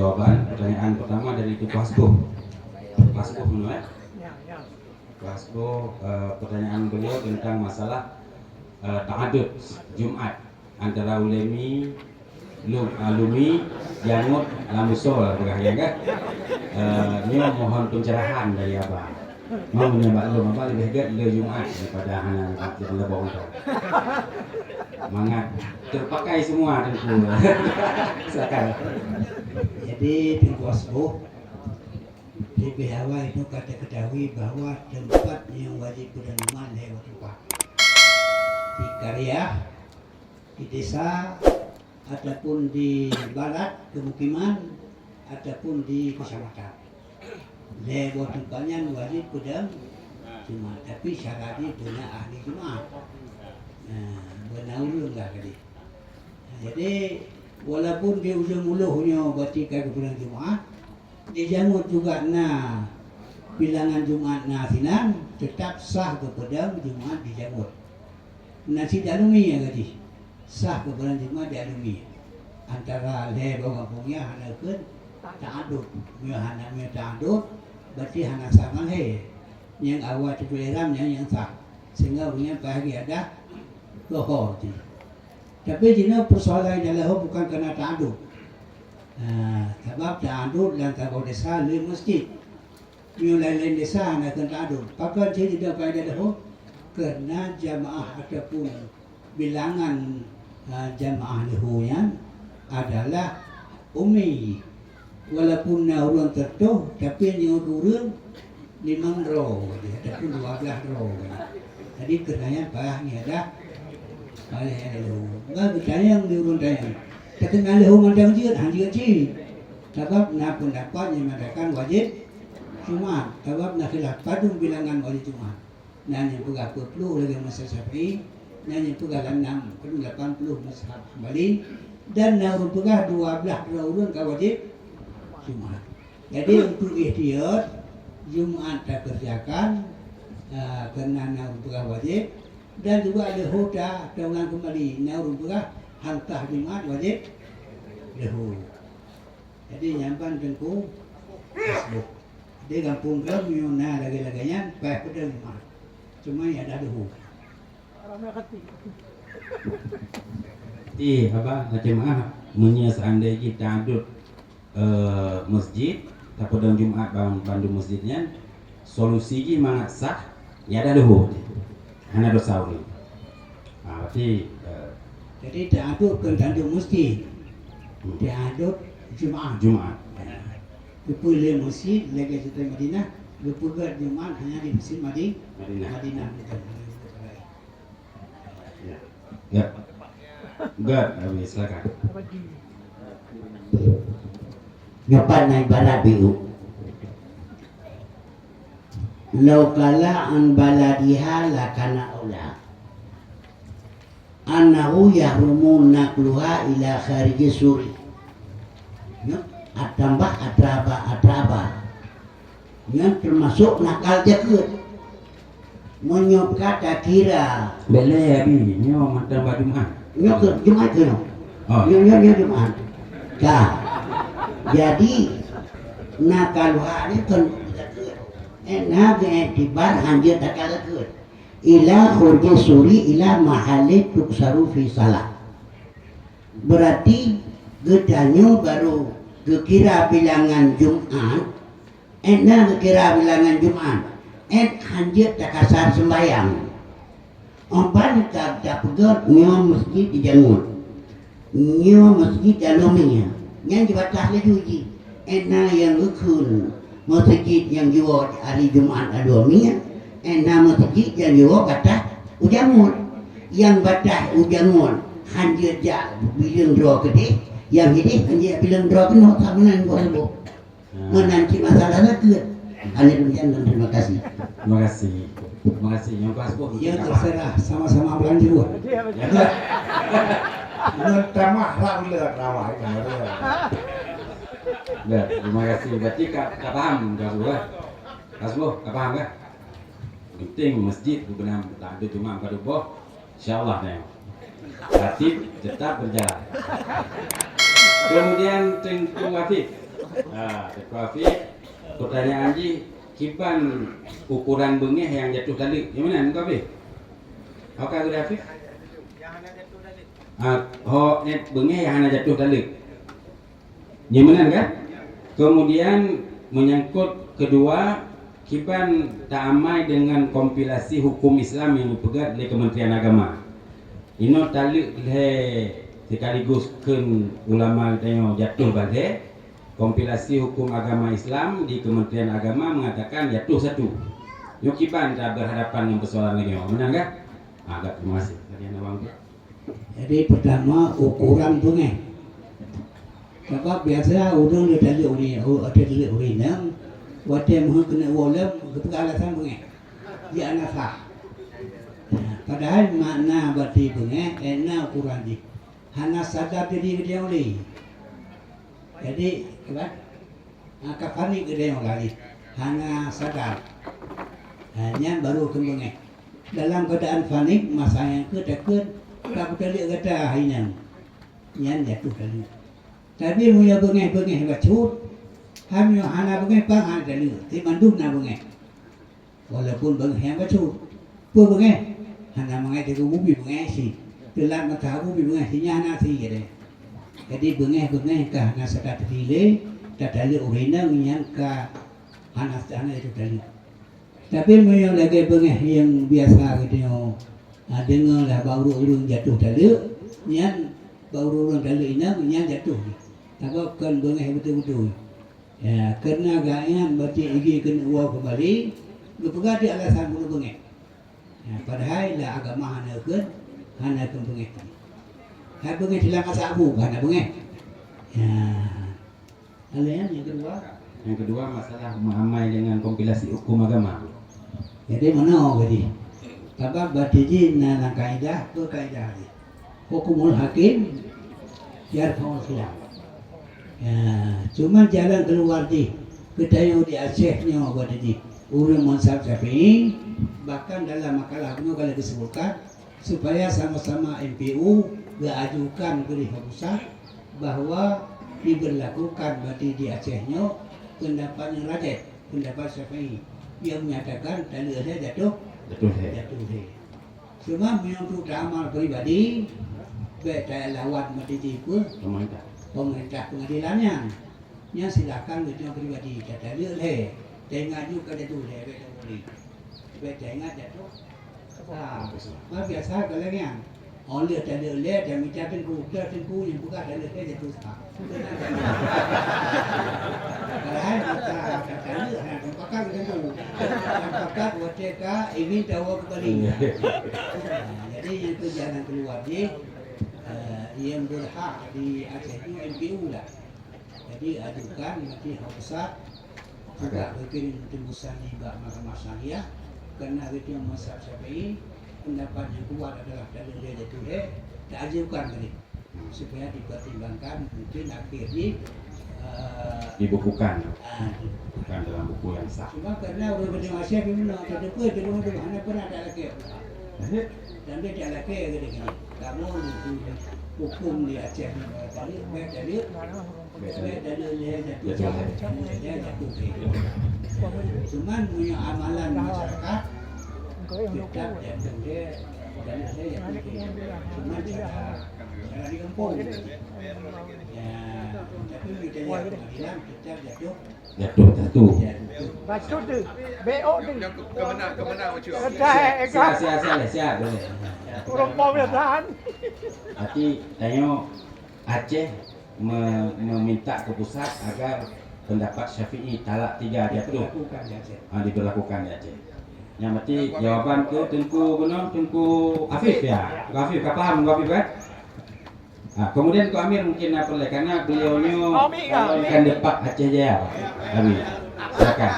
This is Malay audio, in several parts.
jawaban. Pertanyaan pertama dari Ibu Pasco. Pasco menolak. Pasco, pertanyaan beliau tentang masalah ta'adud Jumat antara ulemi, alumi, jangut, lamusol, ya kan? Ini mohon pencerahan dari abang. Mau menyebab lu apa lebih dekat le Jumat daripada hanya yang lebong tu. Mangat terpakai semua tentu. Silakan. Jadi Tengku Asbuh di Behawa itu kata ketahui bahwa tempat yang wajib berdanuman lewat tempat di karya, di desa, ataupun di barat pemukiman, ataupun di kecamatan. Lewat tempatnya wajib pedang Jumat, tapi syaratnya punya ahli Jumat. Nah, benar enggak tadi. Jadi walaupun di ujung muluhnya batika kebulan Jumat, dijangut juga bilangan Jumat sinan tetap sah kepada Jumat dijangut. Nasi dalumi ya tadi sah kebulan Jumat dialumi antara lebo kampungnya hanakeun ta'adud, hana ta'adud berarti hana sama yang awal tujuannya yang sah sehingga punya pagi ada lohor. Tapi jika persoalan adalah bukan karena ta'adud. Sebab ta'adud dan kabau desa di masjid. Mulai lain desa nak ta'adud. Pakai dia tidak pada dah kerana jamaah ataupun bilangan jamaah lehunya adalah umi. Walaupun orang tertuh tapi yang turun 5 roh ataupun 12 roh. Jadi kerana bahnya ada Enggak bertanya yang diurun tanya. Ketika lehu mandang jiat, hanjiat ji. Sebab na pendapat yang mengatakan wajib Jumat. Sebab na khilaf padung bilangan wajib Jumat. Nah yang pegah 40 lagi masa Syafi'i, nah yang pegah 80 masa Hambali, dan na urun pegah 12 urun ka wajib Jumat. Jadi untuk ihtiyat Jumat tak kerjakan kerana na urun pegah wajib. Dan juga ada hoda daulan kembali naurun pula hantah Jumat wajib lehu. Jadi nyampan Tengku Facebook. Dia kampung ke Miona lagi-laginya baik pada Jumat. Cuma ya ada lehu. Apa jemaah munya seandainya kita adut masjid tapi pada Jumat Bandung masjidnya solusi mangat sah ya ada lehu. Hanya dosa ini. Berarti jadi diaduk ke Tanjung Musti, diaduk Jumat. Dipilih masjid lagi di Madinah, dipugar Jumat hanya di masjid Madinah. Ya. Enggak, silakan. Ngapan naik bara biu. Lau kala an baladiha lakana aula annahu yahrumu nakluha ila khariji suri atambah atraba yang termasuk nakal jakut menyop kata kira Bele abi nyo mata Jumat. nyok Jumat tu nyok Jumat dah jadi nakaluha ni kan itibar hanjir takalakur ila khurji suri ila mahalli tuksaru fi salah berarti gedanyo baru kekira bilangan Jumat kekira bilangan Jumat hanjir takasar sembayang oban tak pegot nyo masjid dijangun nyo masjid daluminya yang dibatas lagi yang ukun masjid yang juga hari Jumat adumia, masjid yang juga kata ujangun, yang batah ujangun hanjir jak bilang doa gede, yang ini hanjir bilang doa kena tangan gua ibu, menanti masalahnya ke, ane demikian dan terima kasih. Terima kasih yang Pasco. Ya terserah sama-sama belanjut. Tamah lah ulah ramah itu. Ya, terima kasih. Berarti kak paham Kasbo, kak paham kan? Penting masjid bukan tak ada cuma pada boh. Insyaallah nih. Tertib tetap berjalan. Kemudian Tengku Afif. Tuan Hafiz, pertanyaan Haji, kipan ukuran bengih yang jatuh tali, yang mana Tuan Hafiz? Apakah Tuan Hafiz? Bengih yang hanya jatuh tali. Yang mana kan? Kemudian menyangkut kedua, kipan tak amai dengan kompilasi hukum Islam yang dipegang oleh Kementerian Agama. Ino tali le sekaligus ken ulama tengok jatuh balik. Kompilasi hukum agama Islam di Kementerian Agama mengatakan jatuh satu. Yo kipan tak berhadapan dengan persoalan lagi. Menang kan? Agak terima kasih. Jadi pertama ukuran bengih. Sebab biasa udang dia tali uri, ada tali uri nam, wadah mah kena walam, ketika alasan bengih. Dia anak sah. Padahal makna berarti bengih, enak ukuran di. Hana sadar diri dia oleh. Jadi, kan? Kafani dia oleh. Hana sadar. Hanya baru kembangnya. Dalam keadaan panik, masa yang kedekut, tak tali kata hainam. Yang jatuh tali. Tapi punya bengih bacut, kami hana bengih pang ada lu, di Bandung na bengih. Walaupun bengih yang bacut, pun bengih, hana bengih di kubu bengih si, telat mata kubu bengih si hana si jadi. Jadi bengih ke hana sekat tile, tali urina yang ke hana itu tali. Tapi punya lagi bengih yang biasa gitu, dengar lah baru urung jatuh tali, yang baru urung tali ini yang jatuh. Takut kan bengih betul-betul. Ya, kerana gayaan berarti igi kena uang kembali, berpegang di alasan bulu bengih. Ya, padahal lah agama hana kan bengih. Hai bengih hilang asabu, hana bengih. Ya, yang kedua. Yang kedua masalah mengamai dengan kompilasi hukum agama. Jadi mana jadi? Sebab berarti jina na kaidah berkaidah. Hukumul hakim yarfa'ul khilaf. Ya, cuma jalan keluar di kedai di Acehnya buat di Urang Mazhab Syafi'i, bahkan dalam makalah penuh kali disebutkan supaya sama-sama MPU diajukan ke pusat bahwa diberlakukan berarti di Acehnya pendapat yang rajih, pendapat Syafi'i yang menyatakan tali ada jatuh. Cuma menyangkut amal pribadi, beda lawat mati pun pemerintah pengadilannya yang silakan itu pribadi kata dia leh tengah juga ada tu leh beda boleh tengah jatuh biasa kalau yang oleh tadi leh dan minta tengku yang buka tadi leh jatuh sah kalau kata dia nak pakai gitu pakai wateka ingin tahu kembali jadi itu jalan keluar dia yang berhak di Aceh itu MPU lah. Jadi ajukan nanti pusat juga bikin tembusan di Mahkamah Syariah karena itu yang Mazhab Syafi'i pendapat yang kuat adalah dari dia itu diajukan tadi supaya dipertimbangkan mungkin akhirnya dibukukan bukan dalam buku yang sah. Cuma karena orang Indonesia memang ada dekat di rumah mana pernah ada lagi. Dan dia ada lagi gini. Kamu hukum di Aceh tadi dia jatuh. Cuman punya amalan masyarakat tetap jatuh dia dan saya jatuh. Cuma cara di kampung. Ya, tapi kita lihat pengadilan tetap jatuh. Jatuh. Bacut tu, BO tu. Kemana macam? Siap boleh. Orang pemerintahan. Berarti tengok Aceh meminta ke pusat agar pendapat Syafi'i talak 3 jatuh diberlakukan di Aceh. Yang berarti jawaban ke Tengku Afif ya. Afif paham Afif kan? Kemudian Ko Amir mungkin boleh karena beliaunya akan depak Aceh Jaya. Amir. Silakan.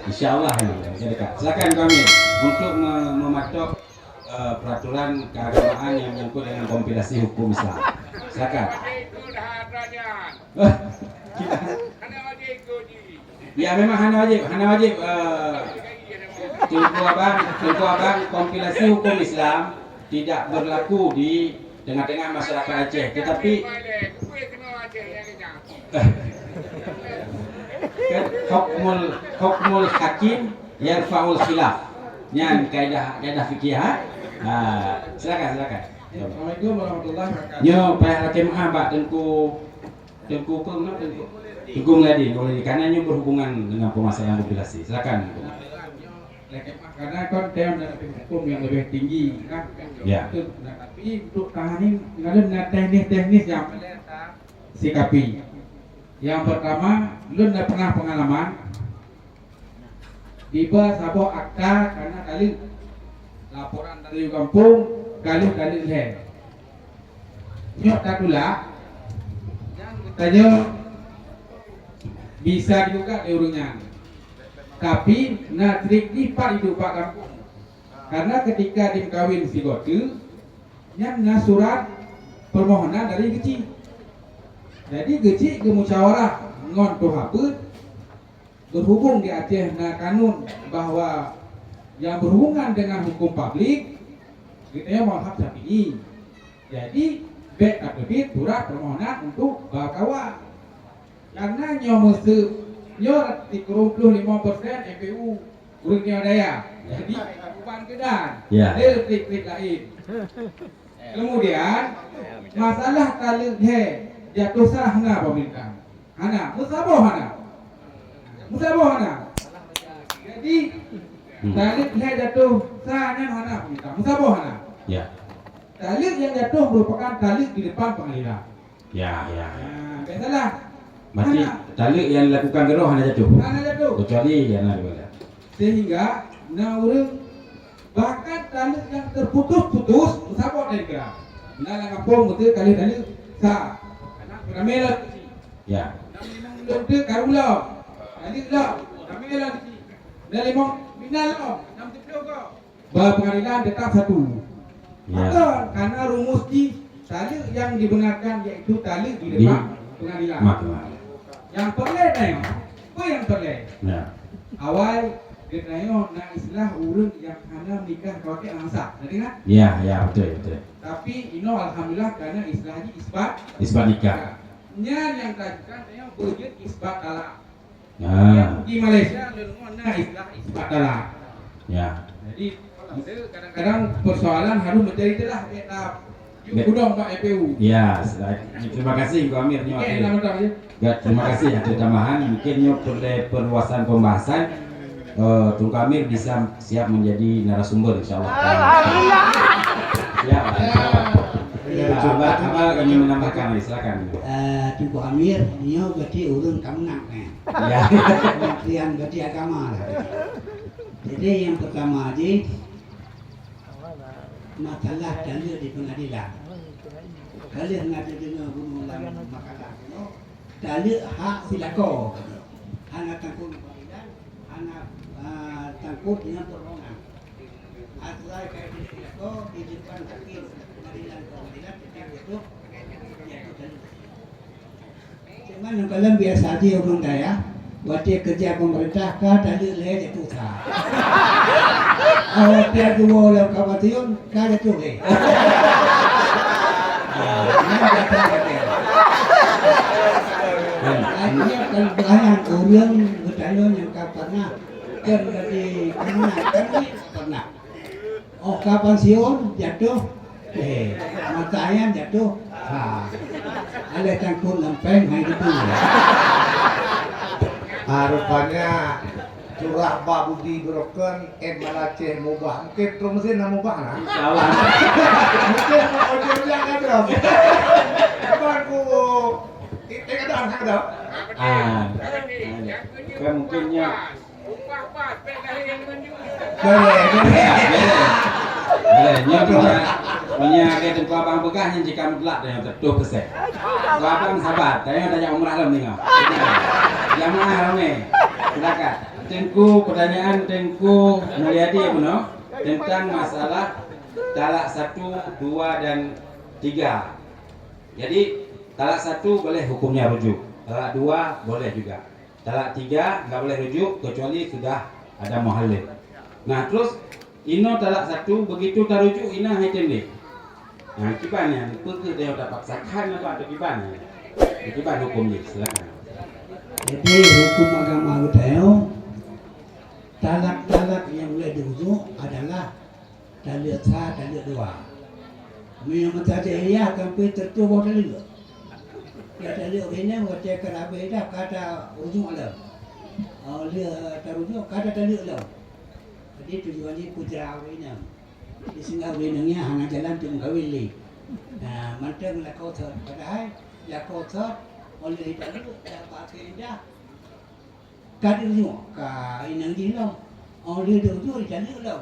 Insyaallah ini dekat. Silakan Ko Amir untuk mematok peraturan keagamaan yang menyangkut dengan kompilasi hukum Islam. Silakan. Ya memang hana wajib Tengku Abang kompilasi hukum Islam tidak berlaku di tengah-tengah masyarakat Aceh, tetapi Kan hukmul hakim yarfa'ul khilaf. Nyan kaidah fikih ha. Silakan. Assalamualaikum warahmatullahi wabarakatuh. Nyo payah hakim Pak Tengku Meladi karena nyo berhubungan dengan permasalahan populasi. Silakan. Karena kon dia ada hukum yang lebih tinggi kan. Ya. Nah, tapi untuk tahanin ngalun teknis yang sikapi. Yang pertama, lu udah pernah pengalaman tiba sabok akta karena kali laporan dari kampung kali he. Nyok takula yang tanya bisa juga diurungnya. Tapi trik ni pak itu pak kampung. Karena ketika dikawin si gotu, yang surat permohonan dari kecil. Jadi kecil ke musyawarah ngon tu haput berhubung di Aceh kanun bahwa yang berhubungan dengan hukum publik kita mazhab Syafi'i. Jadi bet aktif surat permohonan untuk bakawa. Karena nyor 35% MPU urutnya daya. Jadi bukan kedan. Ya. Dia trik lain. Kemudian masalah talib jatuh sah hana pemerintah. Hana musabah hana. Jadi talib jatuh sahnya hana pemerintah. Musabah hana. Ya. Talib yang jatuh merupakan talib di depan pengadilan. Ya. Nah, biasalah. Berarti talib yang dilakukan geroh hanya jatuh. Hana jatuh. Kecuali yang ada. Sehingga orang bahkan talib yang terputus musabah dari gerak. Nah, kampung betul kali talib sah. Anak beramela. Ya. Betul karula. Talib lah. Beramela. Dari mau final lah. 60 kau. Pengadilan tetap satu. Ya. Maka karena rumus di talib yang dibenarkan yaitu talib di depan pengadilan. Maka. Yang perle tengok. Apa yang perle? Ya. Awal kita istilah urun yang hanya menikah pakai angsa, jadi kan? Ya, betul. Tapi ino alhamdulillah karena istilahnya Isbat nikah. Nya yang kajikan saya berjut isbat talak. Ya. Di Malaysia lengan istilah isbat talak. Ya. Jadi kadang-kadang persoalan harus mencari telah kita gudang Pak EPU. Ya, terima kasih Ko Amir nyo. Oke, nama tahu ya. Ya, terima kasih atas tambahan. Mungkin nyo perluasan pembahasan. Tunggu Amir bisa siap menjadi narasumber insyaallah. Alhamdulillah. Ya, Abah kami menambahkan, silakan. Tunggu Amir, dia berarti urun kamnak Ya. Kementerian berarti agama lah. Jadi yang pertama aja masalah dalil di pengadilan. Dalil ngaji dengan gunung makalah. Dalil hak silako. Anak tangkut pengadilan, anak tangkut dengan permohonan. Aturan kayak silako di depan hakim pengadilan itu cuman kalau biasa aja orang daya waktu kerja pemerintah kan dalil leh jatuh sah. Awak dia dua orang kawatiun kan jatuh leh. Akhirnya kan banyak orang bertanya yang pernah kan dari kena kan pernah. Oh kapan siun jatuh matanya jatuh ada tangkut lempeng hai gitu. Rupanya curah Pak Budi broken Malaceh mubah mungkin terus mesin mubah nah Insyaallah. mungkin mau ojo bilang kan dong kapan ku ada Kan mungkinnya Boleh, punya kayak tempat abang begahnya jika mutlak dan yang tertuh kesek. Abang sahabat, tanya tanya umrah lah nih. Jamaah rame, silakan. Pertanyaan Tengku Mulyadi Puno tentang masalah talak 1, 2 dan 3. Jadi talak 1 boleh hukumnya rujuk, talak 2 boleh juga, talak 3 nggak boleh rujuk kecuali sudah ada muhallil. Nah terus ino talak 1 begitu tarujuk ina haitem deh. Nah kibannya, pergi dia dapat paksakan apa atau kibannya? Kiban hukum dia, silakan. Jadi hukum agama kita talak-talak yang boleh dirujuk adalah talak sah, talak dua. Memang tak ada ia sampai tertubuh talak. Ya talak ini waktu kerabat dah kata rujuk lah. Dia terujuk kata talak lah. Jadi tujuannya putra ini. Di singgah ini hanya jalan tu kahwin li. Nah, manteng lah kau thot. Padahal lah kau thot oleh talak dah pakai dah. Kadi rujuk ka inang di lah. Oleh rujuk talak lah.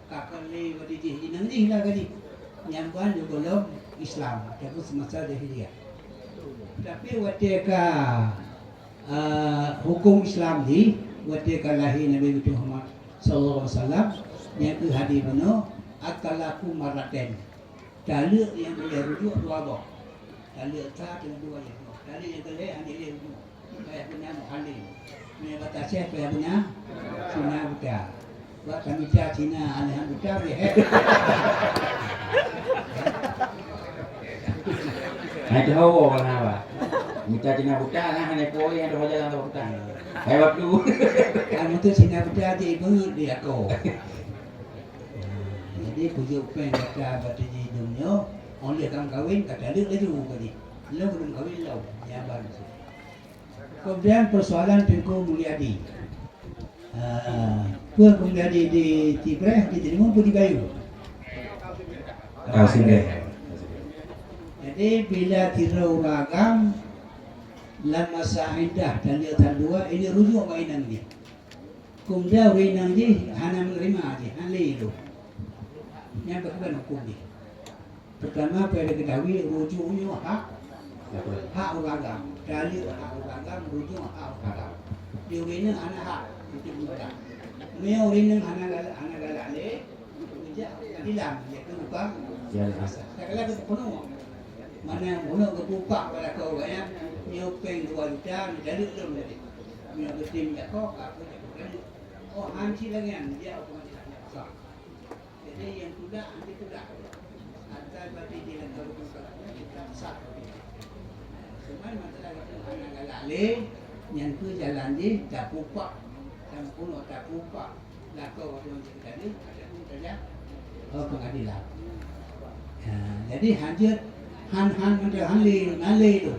Kakak li wadi di inang di lah kadi. Nyampuan juga belum Islam, tapi semasa jahiliyah. Tapi waktu hukum Islam ni, waktu lahir Nabi Muhammad Sallallahu Alaihi Wasallam, yang tu hadis benar, akalaku maraten. Dalil yang boleh rujuk dua boh. Dalil sah dengan dua yang boh. Dalil yang boleh hanya dia rujuk. Kayak benar muhalim. Ini kata saya kayak benar Cina buta. Buat kami Cina aneh buta dia. Nah itu hawa kan apa? Minta Cina buta nah hanya koi yang ada jalan tu buta. Lewat dulu. Kamu tu Cina buta je ibu dia kau. Jadi pujuk pen kata batu di dunia, oleh kamu kahwin kata dia lagi kali. Lo belum kahwin lo, ya baru. Kemudian persoalan Tengku Mulyadi. Tuan Mulyadi di Tigreh diterima pun di Bayu. Kau sini. Jadi bila tirau ragam lama sahidah dan dia tandua ini rujuk mainan dia. Kemudian mainan dia hanya menerima aja, hanya itu. Yang berkaitan hukum dia. Pertama pada ketahui rujuknya hak ragam. Dalil hak ragam rujuk hak ragam. Dia mainan anak hak itu mudah. Dia mainan anak galak le. Dia hilang dia tu bukan. Tak kala tu penuh. Mana mula kebupak pada kau banyak nyopeng 2 juta jadi belum jadi punya betim tak kau aku jadi oh hanci lagi kan dia otomatis sah jadi yang sudah nanti sudah ada berarti dia kalau kita sah cuma masalah itu hanya galale yang tu jalan di tak pupak dan pun tak pupak lah kau otomatis jadi ada pun saja pengadilan jadi hajat han ngali tu.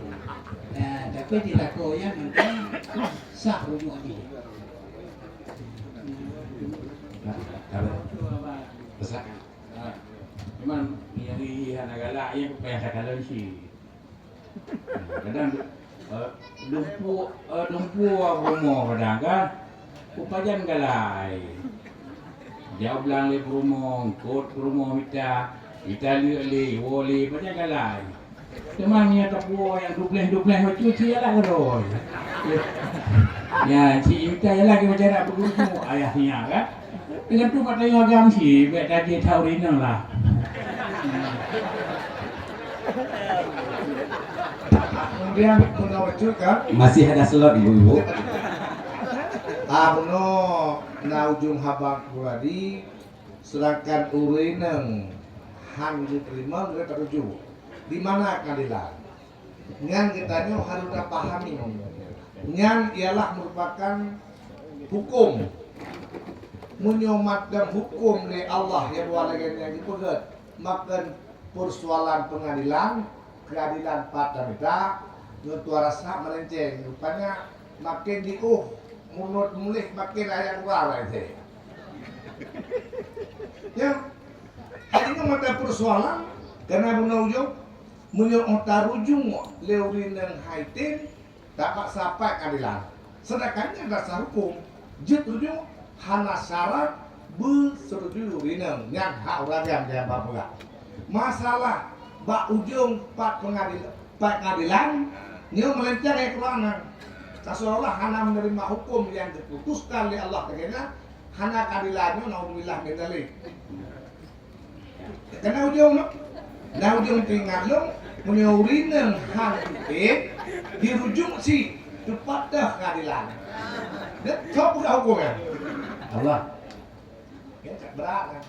Tapi tidak koyak mungkin sah rumah dia. Besar. Memang yang anak galak yang payah katakan si. Kadang lumpuh rumah kadang kan. Upajan galai. Jauh belang le rumah, kot rumah kita lihat wali macam galai. Teman yang tak puas yang dupleh macam tu lah keroi. Ya, si kita ialah kita cara berguru ayahnya kan. Dengan tu kata yang agam si, baik tadi tahu rina lah. Kemudian menawar juga Masih ada slot ibu-ibu. Abno na ujung habang kuradi sedangkan urineng hang diterima mereka terujuk di mana keadilan ngan kita harus pahami ngan ialah merupakan hukum menyomat dan hukum dari Allah yang walaupun yang dipegat makan persoalan pengadilan keadilan pada kita nutua rasa melenceng rupanya makin menurut mulih makin ayat wala itu ya hari ini mata persoalan karena menujung menyokong rujung leurin dan haitin dapat sampai keadilan sedangkan dasar hukum jet rujung hana syarat bersetuju rineng yang hak ragam yang bapak masalah bak ujung pak pengadilan nyo melenceng ke Quran seolah hana menerima hukum yang diputuskan oleh Allah karena hana keadilannya naudzubillah min dzalik karena ujung tinggal lo menyurineng hang itu dirujuk si kepada keadilan dan siapa hukumnya Allah. Ya tak berat kan.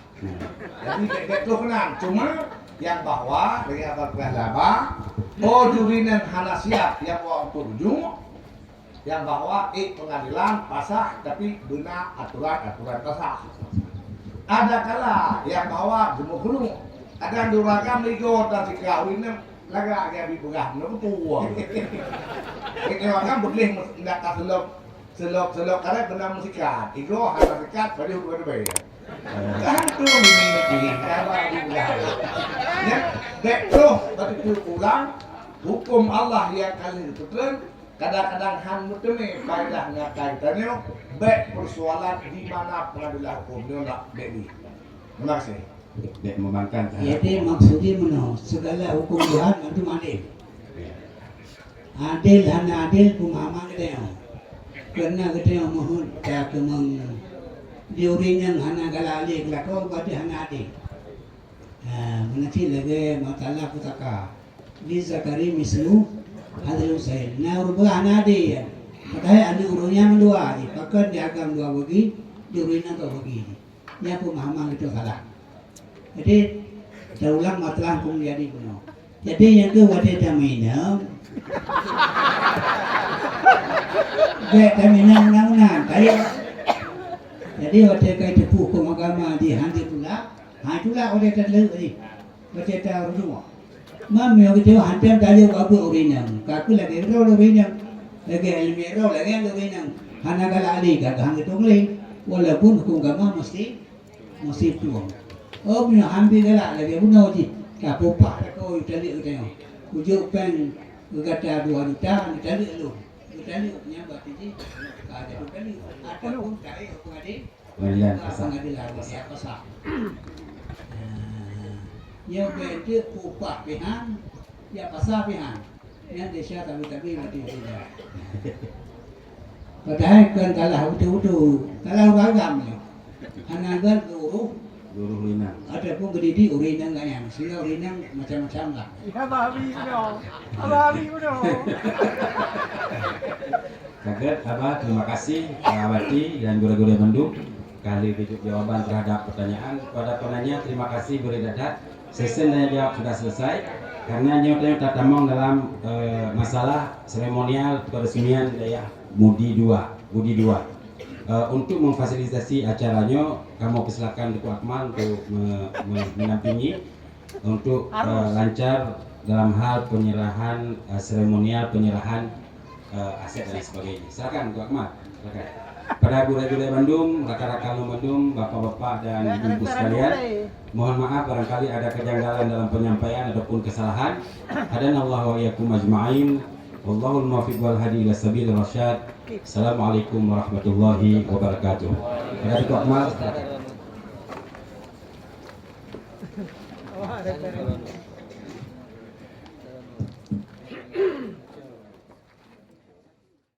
Jadi betul kenan. Cuma yang bahwa dengan apa oh jurinan hana siap yang mau turujung yang bahwa pengadilan pasah tapi benar aturan pasah. Ada kala yang bahwa gemuk ada durakan ligo dan si kawinnya laga kayak bibugah tua. Ini orang boleh tidak selok karena benar musikat. Igo harus musikat pada hukum berbeda. Kan tu ini kalau bibugah. Ya, betul betul ulang hukum Allah yang kali itu kadang-kadang hang muteme faedah ngakai tanyo baik persoalan di mana pengadilan hukumnya nak beli. Terima kasih. Dek membangkan. Jadi maksudnya mana segala hukum Tuhan itu adil. Adil hanya adil pemahaman kita. Karena kita mohon tak kemang diuringan hanya galali kelakau pada hanya adil. Menanti lagi masalah putaka. Di Zakari mislu Hadil Usail. Nah urubah hanya adil. Padahal ada urunnya dua. Pakai diagam dua bagi, diuringan dua bagi. Ini pemahaman itu salah. Jadi terulang masalah pun jadi benar. Jadi yang ke wadah minum, wadah minum undang-undang kaya. Jadi wadah kaya tepu hukum agama di handi pula, itulah wadah terlalu ni, wadah terlalu semua. Mami yang kita hantar tadi babu urinam, kaku lagi roh urinam, lagi ilmu roh lagi urinam. Hana kalau ali kagak hang itu boleh, walaupun hukum agama mesti tuang. Oh, punya hampir galak lagi punya uji. Kapu pak kau itali utang. Ujuk pen berkata 2 juta itali lu. Itali punya buat ini. Ada itali. Ada pun cari aku ada. Pengadilan Pengadilan apa sah. Yang beda upah pihan, ya pasar pihan. Yang desa tapi mati tidak. Padahal kan kalah utuh kalah ragam ni. Anagan Guru Lina. ada pun gede urinang kan yang sila urinang macam-macam lah. Ya babi benar. Babi benar. Kaget Abah, terima kasih Pak Awati dan guru-guru Bandung kali tujuh jawaban terhadap pertanyaan. Kepada penanya terima kasih Beri Dadat. Sesi tanya jawab sudah selesai karena nyotanya tatamong dalam masalah seremonial peresmian daerah Budi 2. Untuk memfasilitasi acaranya, kamu persilakan Duku Akmal untuk menampingi untuk lancar dalam hal penyerahan seremonial penyerahan aset dan sebagainya. Silakan Duku Akmal. Silakan. Pada guru-guru Bandung, rakan-rakan Bandung, bapak-bapak dan ibu sekalian, mohon maaf barangkali ada kejanggalan dalam penyampaian ataupun kesalahan. Hadanallahu wa iyyakum ajma'in. Wallahul muwaffiq wal hadi ila sabilir rasyad. Assalamualaikum warahmatullahi wabarakatuh. Pada Duku Akmal. Oh, ada